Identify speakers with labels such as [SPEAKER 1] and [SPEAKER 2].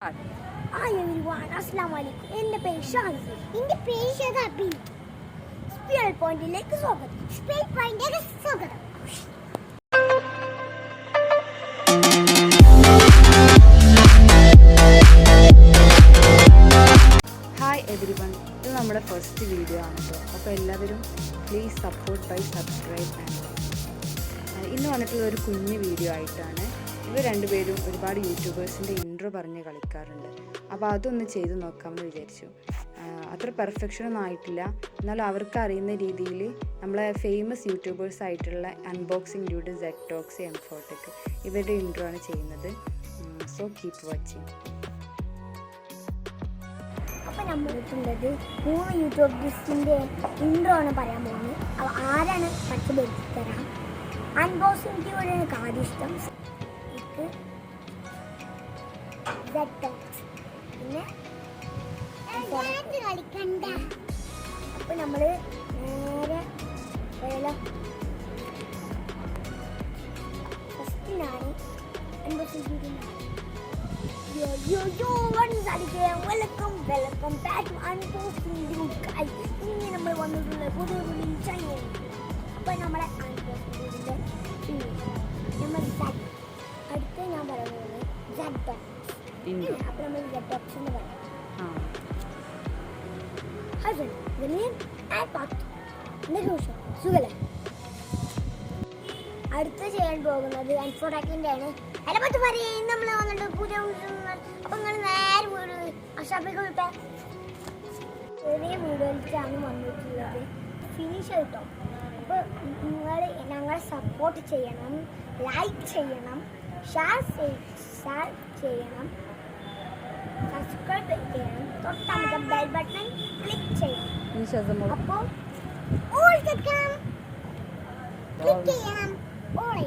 [SPEAKER 1] Hi everyone, Assalamu alaikum. എൻ്റെ പേര് ഷാൻസി. എൻ്റെ പേര് ഷദാബി. സ്പിയർ പോയിന്റിലേക്ക് സ്വാഗതം. സ്പിയർ പോയിന്റിലേക്ക് സ്വാഗതം.
[SPEAKER 2] ഹായ് എവരി വൺ, ഇത് നമ്മുടെ ഫസ്റ്റ് വീഡിയോ ആണ് കേട്ടോ. അപ്പോൾ എല്ലാവരും please support bye subscribe and ഇന്ന് വന്നിട്ടുള്ള ഒരു കുഞ്ഞു വീഡിയോ ആയിട്ടാണ്. ഇവർ രണ്ടുപേരും ഒരുപാട് യൂട്യൂബേഴ്സിൻ്റെ ഇൻട്രോ പറഞ്ഞ് കളിക്കാറുണ്ട്. അപ്പോൾ അതൊന്ന് ചെയ്ത് നോക്കാമെന്ന് വിചാരിച്ചു. അത്ര പെർഫെക്ഷനൊന്നും ആയിട്ടില്ല, എന്നാലും അവർക്ക് അറിയുന്ന രീതിയിൽ നമ്മളെ ഫേമസ് യൂട്യൂബേഴ്സ് ആയിട്ടുള്ള അൺബോക്സിംഗ് ഡ്യൂഡ് സെറ്റോക്സ് എംഫോട്ടൊക്കെ ഇവരുടെ ഇൻട്രോ ആണ് ചെയ്യുന്നത്. So keep watching.
[SPEAKER 1] അപ്പോൾ നമ്മളിട്ടുള്ളത് 3 യൂട്യൂബേഴ്സിൻ്റെ ഇൻട്രോ ആണ് പറയാൻ പോകുന്നത്. അപ്പോൾ ആരാണ് പഠിച്ചു തരാം. അൺബോക്സിംഗ് ഡ്യൂഡ് എനിക്ക് ആദ്യം ഇഷ്ടം. പിന്നെ കളിക്കണ്ട. അപ്പൊ നമ്മള് നേരെ ഫസ്റ്റ് ഞാന് welcome back to unboxing dude guys. ഇനി നമ്മൾ വന്നിട്ടുള്ള പുതിയ ചൈനയിൽ. അപ്പൊ നമ്മളെ അൺബോക്സിംഗ് ഡ്യൂഡിന്റെ നമ്മൾ അടുത്ത് ഞാൻ പറയുന്നത് അപ്പൊ നമ്മൾ എന്ന് പറയാം. അടുത്ത് ചെയ്യാൻ പോകുന്നത് അൻഫോടാക്കിന്റെ ആണ്. അതിനെപ്പറ്റി പറയും നമ്മൾ വന്നിട്ട് പൂജ. അപ്പൊ നിങ്ങൾ നേരെ വീട് അഷാപ്പിക്ക് വിട്ട ചെറിയ വീടുകളിലാണ് വന്നിട്ടുള്ളത്. ഫിനിഷ് കിട്ടും. അപ്പൊ നിങ്ങൾ ഞങ്ങളെ സപ്പോർട്ട് ചെയ്യണം, ലൈക്ക് ചെയ്യണം, ഷെയർ ചെയ്യണം, സബ്സ്ക്രൈബ് ചെയ്യണം, തൊട്ടടുത്ത ബെൽ ബട്ടൺ ക്ലിക്ക് ചെയ്യണം. അപ്പോൾ ഓൾ ക്ലിക്ക് ചെയ്യണം. ഓൾ